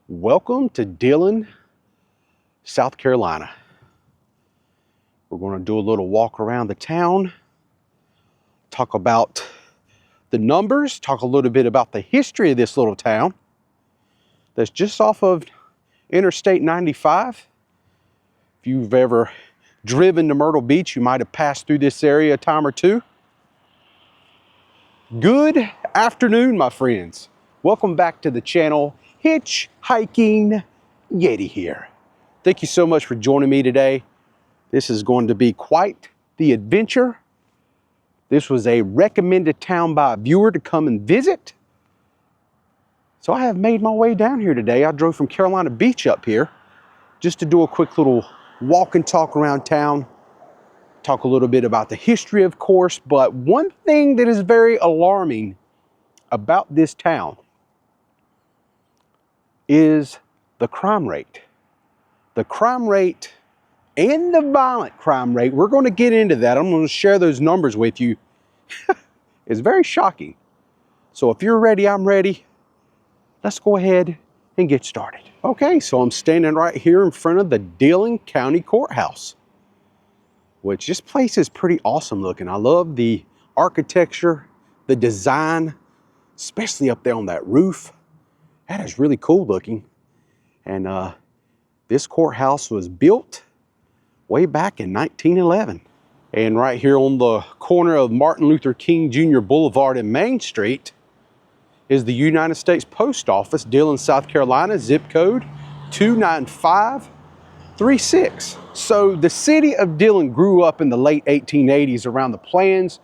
Welcome to Dillon, South Carolina. We're going to do a little walk around the town, talk about the numbers, talk a little bit about the history of this little town that's just off of Interstate 95. If you've ever driven to Myrtle Beach, you might have passed through this area a time or two. Good afternoon, my friends. Welcome back to the channel. Hitch Hiking Yeti here. Thank you so much for joining me today. This is going to be quite the adventure. This was a recommended town by a viewer to come and visit. So I have made my way down here today. I drove from Carolina Beach up here just to do a quick little walk and talk around town. Talk a little bit about the history, of course, but one thing that is very alarming about this town is the crime rate. The crime rate and the violent crime rate, we're going to get into that. I'm going to share those numbers with you. It's very shocking. So if you're ready, I'm ready. Let's go ahead and get started. Okay, so I'm standing right here in front of the Dillon County Courthouse, which this place is pretty awesome looking. I love the architecture, the design, especially up there on that roof. That is really cool looking. And this courthouse was built way back in 1911. And right here on the corner of Martin Luther King Jr. Boulevard and Main Street is the United States Post Office, Dillon, South Carolina, zip code 29536. So the city of Dillon grew up in the late 1880s around the plans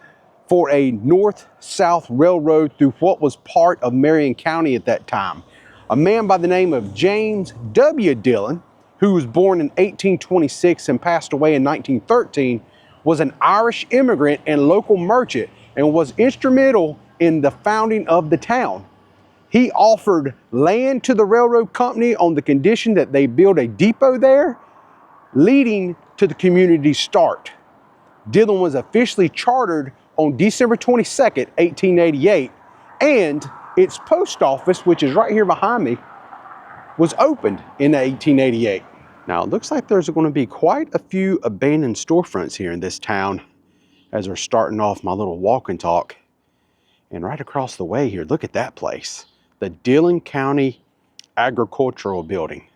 for a north-south railroad through what was part of Marion County at that time. A man by the name of James W. Dillon, who was born in 1826 and passed away in 1913, was an Irish immigrant and local merchant and was instrumental in the founding of the town. He offered land to the railroad company on the condition that they build a depot there, leading to the community's start. Dillon was officially chartered on December 22nd, 1888, and its post office, which is right here behind me, was opened in 1888. Now, it looks like there's going to be quite a few abandoned storefronts here in this town as we're starting off my little walk and talk. And right across the way here, look at that place, the Dillon County Agricultural Building.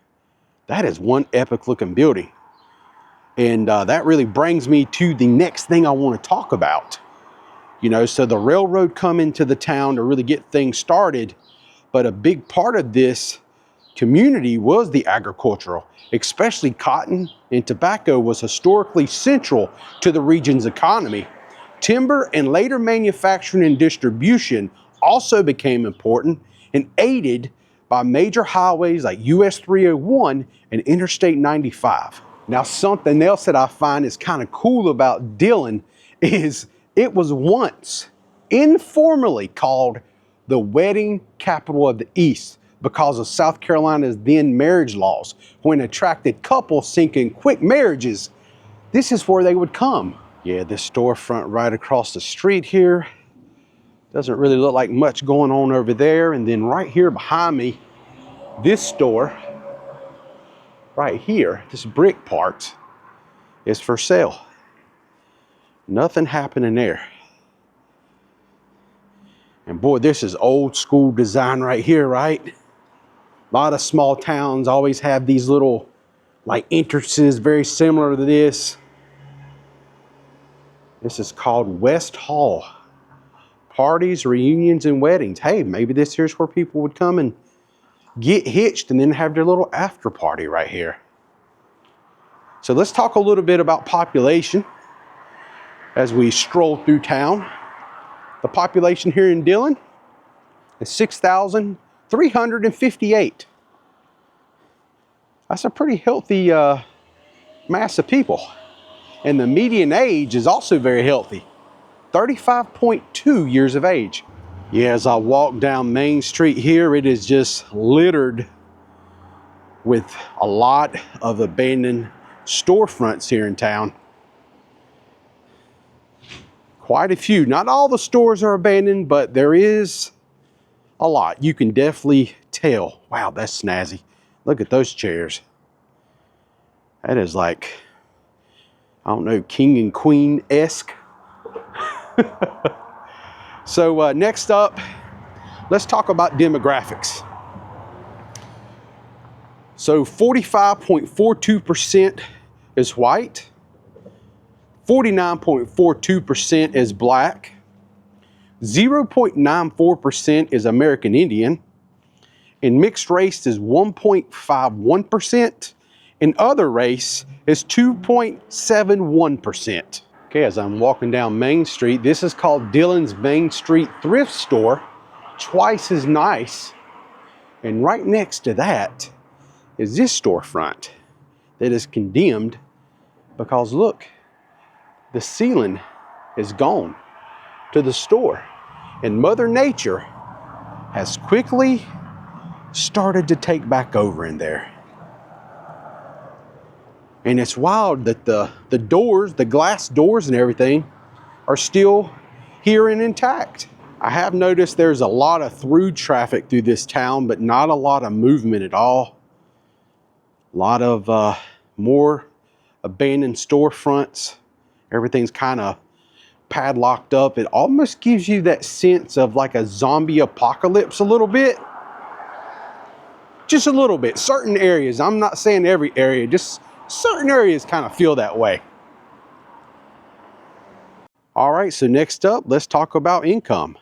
That is one epic looking building. And that really brings me to the next thing I want to talk about. You know, so the railroad come into the town to really get things started, but a big part of this community was the agricultural, especially cotton and tobacco was historically central to the region's economy. Timber and later manufacturing and distribution also became important and aided by major highways like US 301 and Interstate 95. Now, something else that I find is kind of cool about Dillon is it was once informally called the wedding capital of the East because of South Carolina's then marriage laws. When attracted couples seeking quick marriages, this is where they would come. Yeah, this storefront right across the street here doesn't really look like much going on over there. And then right here behind me, this store right here, this brick part is for sale. Nothing happening there. And boy, this is old school design right here, right? A lot of small towns always have these little like entrances very similar to this. This is called West Hall. Parties, reunions, and weddings. Hey, maybe this here's where people would come and get hitched and then have their little after party right here. So let's talk a little bit about population as we stroll through town. The population here in Dillon is 6,358. That's a pretty healthy mass of people. And the median age is also very healthy, 35.2 years of age. Yeah, as I walk down Main Street here, it is just littered with a lot of abandoned storefronts here in town. Quite a few. Not all the stores are abandoned, but there is a lot. You can definitely tell. Wow, that's snazzy. Look at those chairs. That is like, I don't know, king and queen-esque. So next up, let's talk about demographics. So 45.42% is white, 49.42% is black, 0.94% is American Indian, and mixed race is 1.51%, and other race is 2.71%. Okay, as I'm walking down Main Street, this is called Dillon's Main Street Thrift Store, twice as nice. And right next to that is this storefront that is condemned because look, the ceiling is gone to the store, and Mother Nature has quickly started to take back over in there. And it's wild that the doors, the glass doors and everything are still here and intact. I have noticed there's a lot of through traffic through this town, but not a lot of movement at all. A lot of more abandoned storefronts. Everything's kind of padlocked up. It almost gives you that sense of like a zombie apocalypse a little bit. Just a little bit. Certain areas, I'm not saying every area, just certain areas kind of feel that way. All right, so next up, let's talk about income.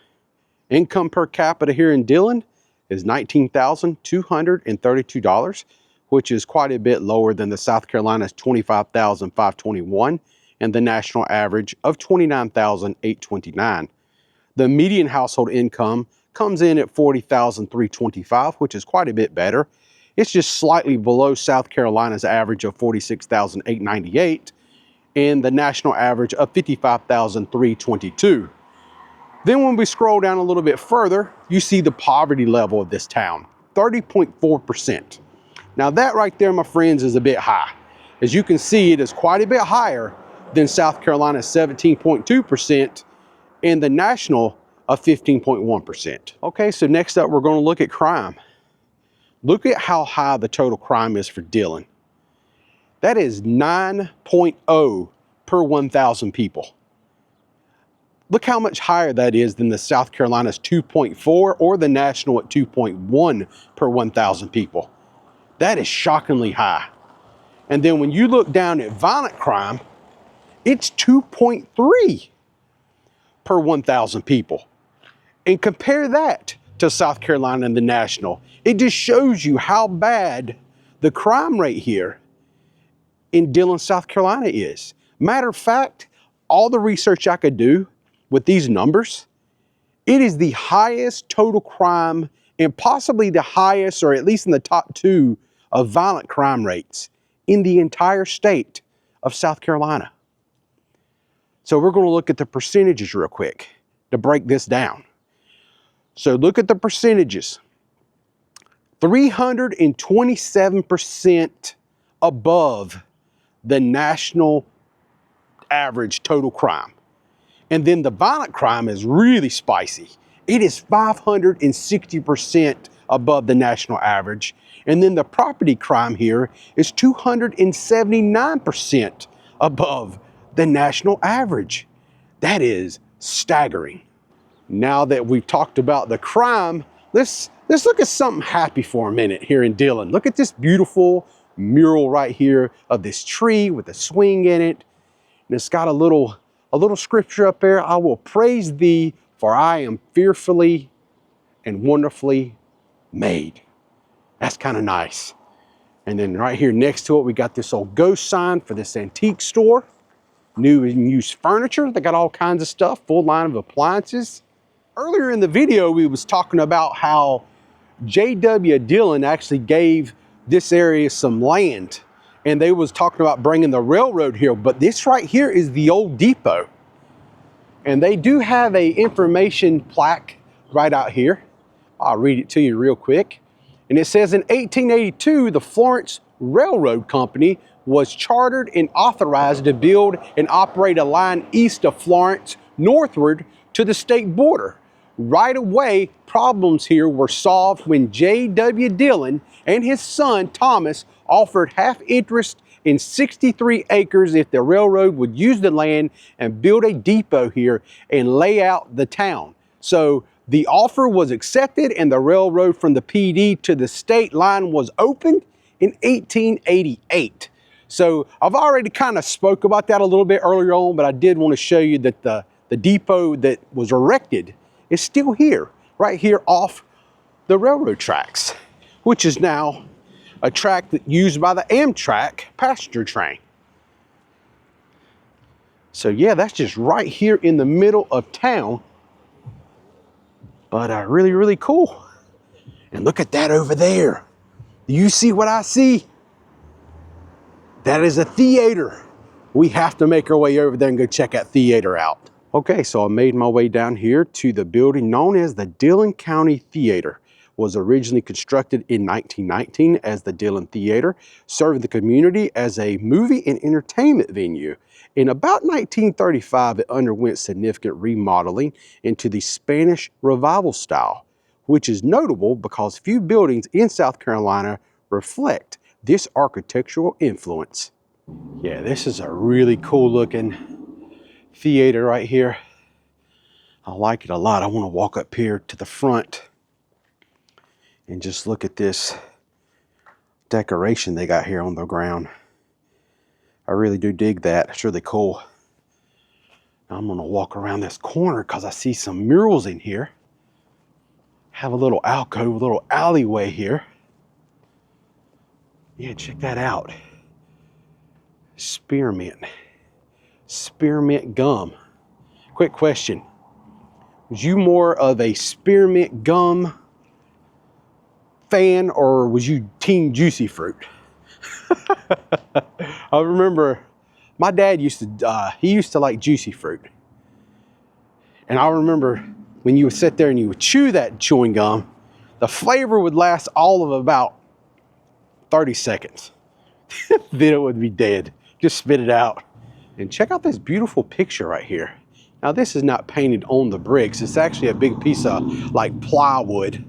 Income per capita here in Dillon is $19,232, which is quite a bit lower than the South Carolina's $25,521 and the national average of $29,829. The median household income comes in at $40,325, which is quite a bit better. It's just slightly below South Carolina's average of $46,898 and the national average of $55,322. Then when we scroll down a little bit further, you see the poverty level of this town, 30.4%. Now that right there, my friends, is a bit high. As you can see, it is quite a bit higher than South Carolina's 17.2% and the national of 15.1%. Okay, so next up, we're going to look at crime. Look at how high the total crime is for Dillon. That is 9.0 per 1,000 people. Look how much higher that is than the South Carolina's 2.4 or the national at 2.1 per 1,000 people. That is shockingly high. And then when you look down at violent crime, it's 2.3 per 1,000 people. And compare that to South Carolina and the national. It just shows you how bad the crime rate here in Dillon, South Carolina is. Matter of fact, all the research I could do with these numbers, it is the highest total crime and possibly the highest, or at least in the top 2 of violent crime rates in the entire state of South Carolina. So we're going to look at the percentages real quick to break this down. So look at the percentages. 327% above the national average total crime. And then the violent crime is really spicy. It is 560% above the national average. And then the property crime here is 279% above the national average. That is staggering. Now that we've talked about the crime, let's look at something happy for a minute here in Dillon. Look at this beautiful mural right here of this tree with a swing in it. And it's got a little scripture up there. I will praise thee, for I am fearfully and wonderfully made. That's kind of nice. And then right here next to it, we got this old ghost sign for this antique store. New and used furniture. They got all kinds of stuff, full line of appliances. Earlier in the video, we was talking about how J.W. Dillon actually gave this area some land, and they was talking about bringing the railroad here, but this right here is the old depot. And they do have a information plaque right out here. I'll read it to you real quick. And it says in 1882, the Florence Railroad Company was chartered and authorized to build and operate a line east of Florence northward to the state border, Right away, problems here were solved when J.W. Dillon and his son Thomas offered half interest in 63 acres if the railroad would use the land and build a depot here and lay out the town. So the offer was accepted and the railroad from the PD to the state line was opened in 1888. So I've already kind of spoke about that a little bit earlier on, but I did want to show you that the depot that was erected is still here, right here off the railroad tracks, which is now a track that used by the Amtrak passenger train. So yeah, that's just right here in the middle of town, but really, really cool. And look at that over there. Do you see what I see? That is a theater. We have to make our way over there and go check that theater out. Okay, so I made my way down here to the building known as the Dillon County Theater. Was originally constructed in 1919 as the Dillon Theater, serving the community as a movie and entertainment venue. In about 1935, it underwent significant remodeling into the Spanish Revival style, which is notable because few buildings in South Carolina reflect this architectural influence. Yeah, this is a really cool looking theater right here. I like it a lot. I want to walk up here to the front and just look at this decoration they got here on the ground. I really do dig that. It's really cool. Now I'm gonna walk around this corner because I see some murals in here. Have a little alcove, a little alleyway here. Yeah, check that out. Spearmint gum. Quick question. Was you more of a spearmint gum fan or was you team juicy fruit? I remember my dad used to like juicy fruit. And I remember when you would sit there and you would chew that chewing gum, the flavor would last all of about 30 seconds. Then it would be dead. Just spit it out. And check out this beautiful picture right here. Now this is not painted on the bricks. It's actually a big piece of like plywood.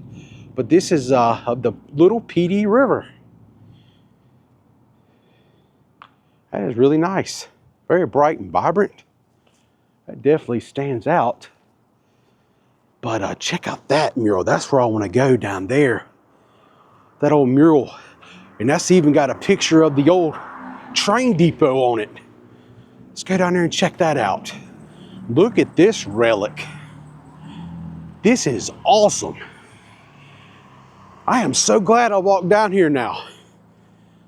But this is of the little PD River. That is really nice. Very bright and vibrant. That definitely stands out. But check out that mural. That's where I want to go, down there. That old mural. And that's even got a picture of the old train depot on it. Let's go down there and check that out. Look at this relic. This is awesome. I am so glad I walked down here now,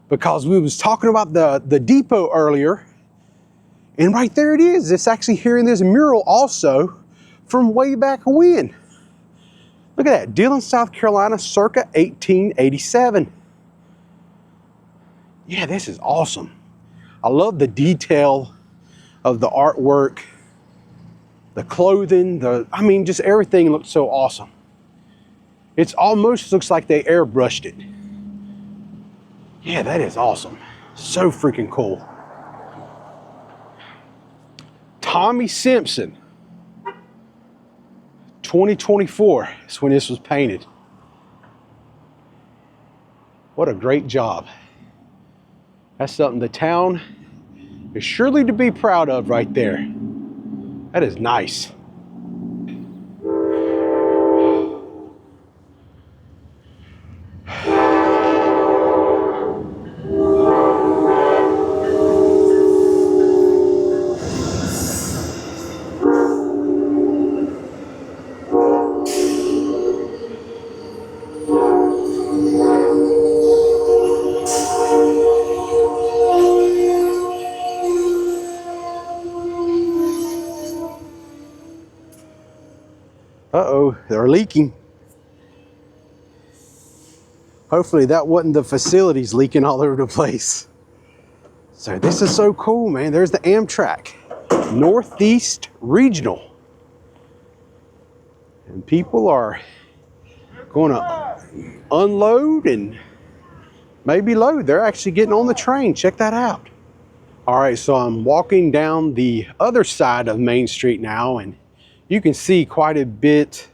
because we was talking about the depot earlier, and right there it is. It's actually here in this mural also from way back when. Look at that, Dillon, South Carolina, circa 1887. Yeah, this is awesome. I love the detail of the artwork, the clothing, I mean, just everything looks so awesome. It almost looks like they airbrushed it. Yeah, that is awesome. So freaking cool. Tommy Simpson, 2024 is when this was painted. What a great job. That's something the town is surely to be proud of right there. That is nice. Uh-oh, they're leaking. Hopefully that wasn't the facilities leaking all over the place. So this is so cool, man. There's the Amtrak Northeast Regional. And people are going to unload and maybe load. They're actually getting on the train. Check that out. All right, so I'm walking down the other side of Main Street now, and you can see quite a bit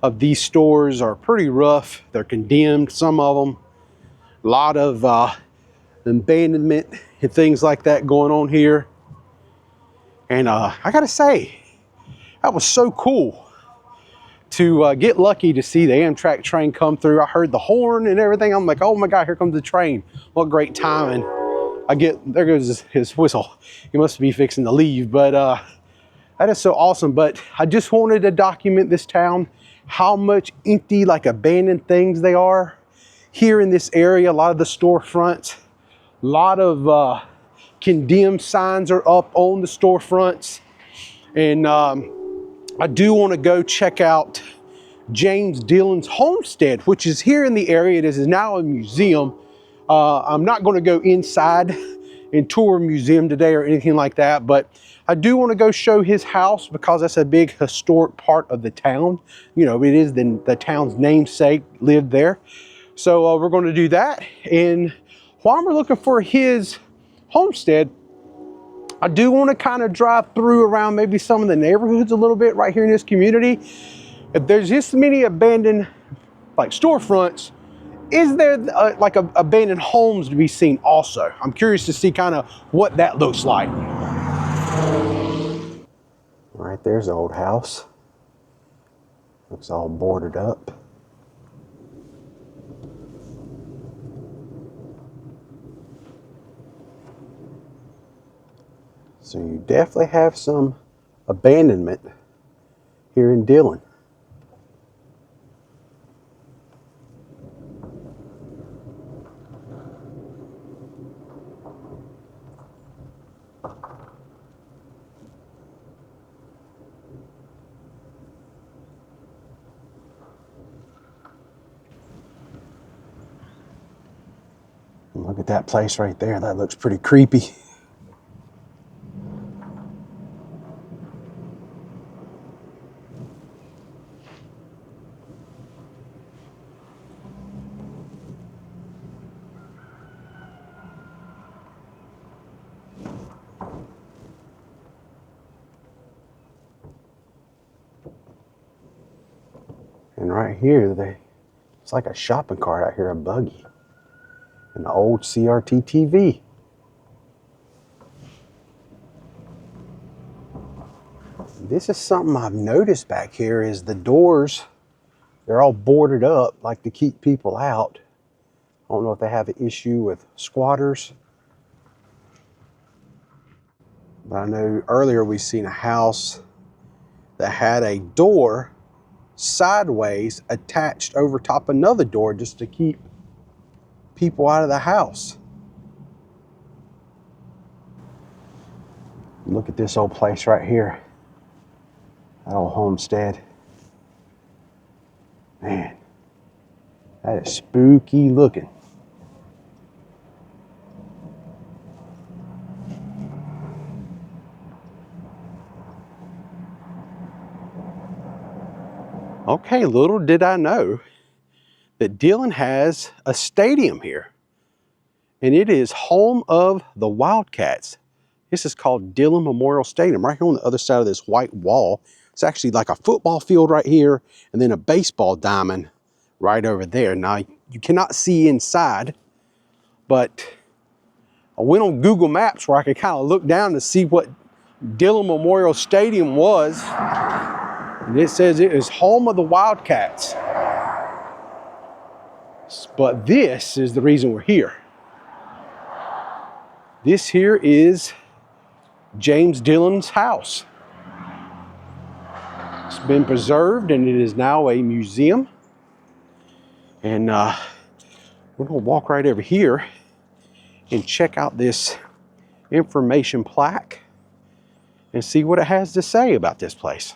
of these stores are pretty rough. They're condemned, some of them. A lot of abandonment and things like that going on here. And I gotta say, that was so cool to get lucky to see the Amtrak train come through. I heard the horn and everything. I'm like, oh my God, here comes the train. What great timing. There goes his whistle. He must be fixing to leave, but that is so awesome. But I just wanted to document this town, how much empty, like abandoned things they are here in this area. A lot of the storefronts, a lot of condemned signs are up on the storefronts. And I do want to go check out James Dillon's homestead, which is here in the area. This is now a museum. I'm not going to go inside and tour a museum today or anything like that, but I do want to go show his house because that's a big historic part of the town. You know, it is the town's namesake lived there. So we're going to do that. And while we're looking for his homestead, I do want to kind of drive through around maybe some of the neighborhoods a little bit right here in this community. If there's this many abandoned like storefronts, is there like abandoned homes to be seen also? I'm curious to see kind of what that looks like. Right there's the old house. Looks all boarded up. So you definitely have some abandonment here in Dillon. Look at that place right there. That looks pretty creepy. And right here, it's like a shopping cart out here, a buggy. An old CRT TV. This is something I've noticed back here is the doors, they're all boarded up like to keep people out. I don't know if they have an issue with squatters. But I know earlier we seen a house that had a door sideways attached over top another door just to keep people out of the house. Look at this old place right here. That old homestead. Man, that is spooky looking. Okay, little did I know that Dillon has a stadium here, and it is home of the Wildcats. This is called Dillon Memorial Stadium, right here on the other side of this white wall. It's actually like a football field right here, and then a baseball diamond right over there. Now, you cannot see inside, but I went on Google Maps where I could kind of look down to see what Dillon Memorial Stadium was. And it says it is home of the Wildcats. But this is the reason we're here. This here is James Dillon's house. It's been preserved and it is now a museum. And we're gonna walk right over here and check out this information plaque and see what it has to say about this place.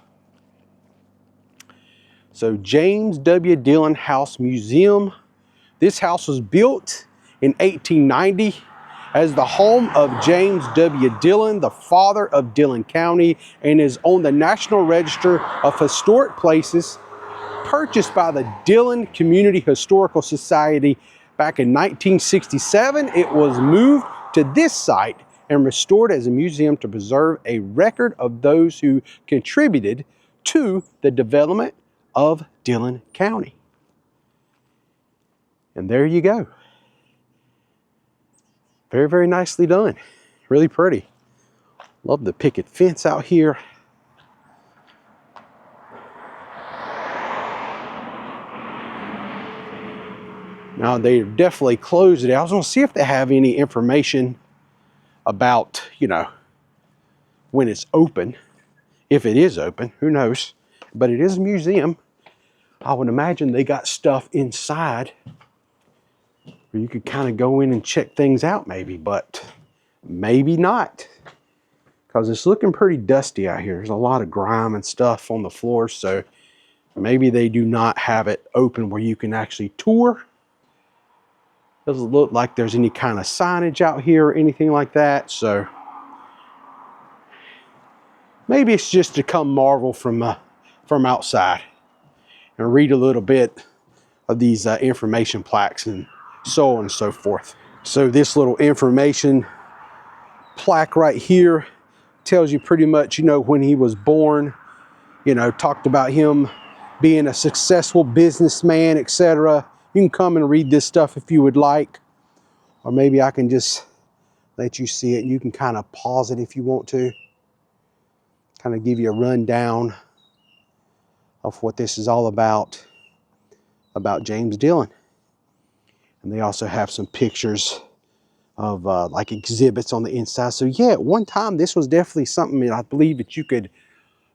So James W. Dillon House Museum. This house was built in 1890 as the home of James W. Dillon, the father of Dillon County, and is on the National Register of Historic Places, purchased by the Dillon Community Historical Society back in 1967. It was moved to this site and restored as a museum to preserve a record of those who contributed to the development of Dillon County. And there you go. Very, very nicely done. Really pretty. Love the picket fence out here. Now they definitely closed it. I was going to see if they have any information about, you know, when it's open. If it is open, who knows? But it is a museum. I would imagine they got stuff inside where you could kind of go in and check things out maybe, but maybe not. Because it's looking pretty dusty out here. There's a lot of grime and stuff on the floor, so maybe they do not have it open where you can actually tour. Doesn't look like there's any kind of signage out here or anything like that, so maybe it's just to come marvel from outside and read a little bit of these information plaques and so on and so forth. So this little information plaque right here tells you pretty much, you know, when he was born, you know, talked about him being a successful businessman, etc. You can come and read this stuff if you would like, or maybe I can just let you see it. You can kind of pause it if you want to. Kind of give you a rundown of what this is all about James Dillon. And they also have some pictures of like exhibits on the inside. So yeah, at one time this was definitely something that I believe that you could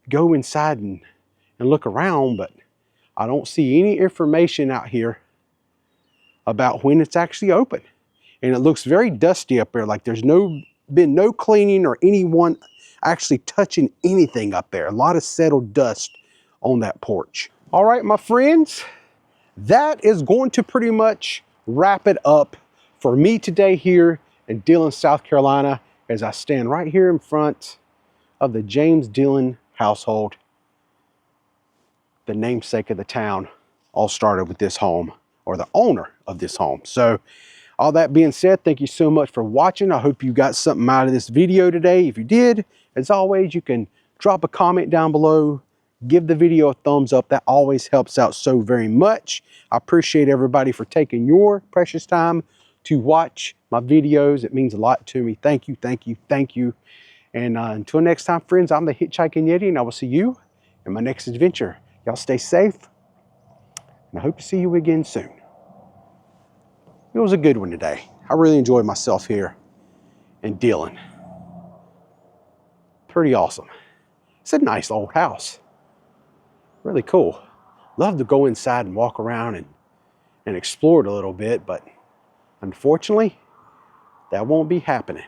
go inside and look around, but I don't see any information out here about when it's actually open. And it looks very dusty up there, like there's been no cleaning or anyone actually touching anything up there. A lot of settled dust on that porch. All right, my friends, that is going to pretty much wrap it up for me today here in Dillon, South Carolina, as I stand right here in front of the James Dillon household. The namesake of the town all started with this home, or the owner of this home. So all that being said, thank you so much for watching. I hope you got something out of this video today. If you did, as always, you can drop a comment down below, give the video a thumbs up. That always helps out so very much. I appreciate everybody for taking your precious time to watch my videos. It means a lot to me. Thank you, thank you, thank you. And until next time, friends, I'm the Hitchhiking Yeti, and I will see you in my next adventure. Y'all stay safe, and I hope to see you again soon. It was a good one today. I really enjoyed myself here in Dillon. Pretty awesome. It's a nice old house. Really cool. Love to go inside and walk around and explore it a little bit, but unfortunately, that won't be happening.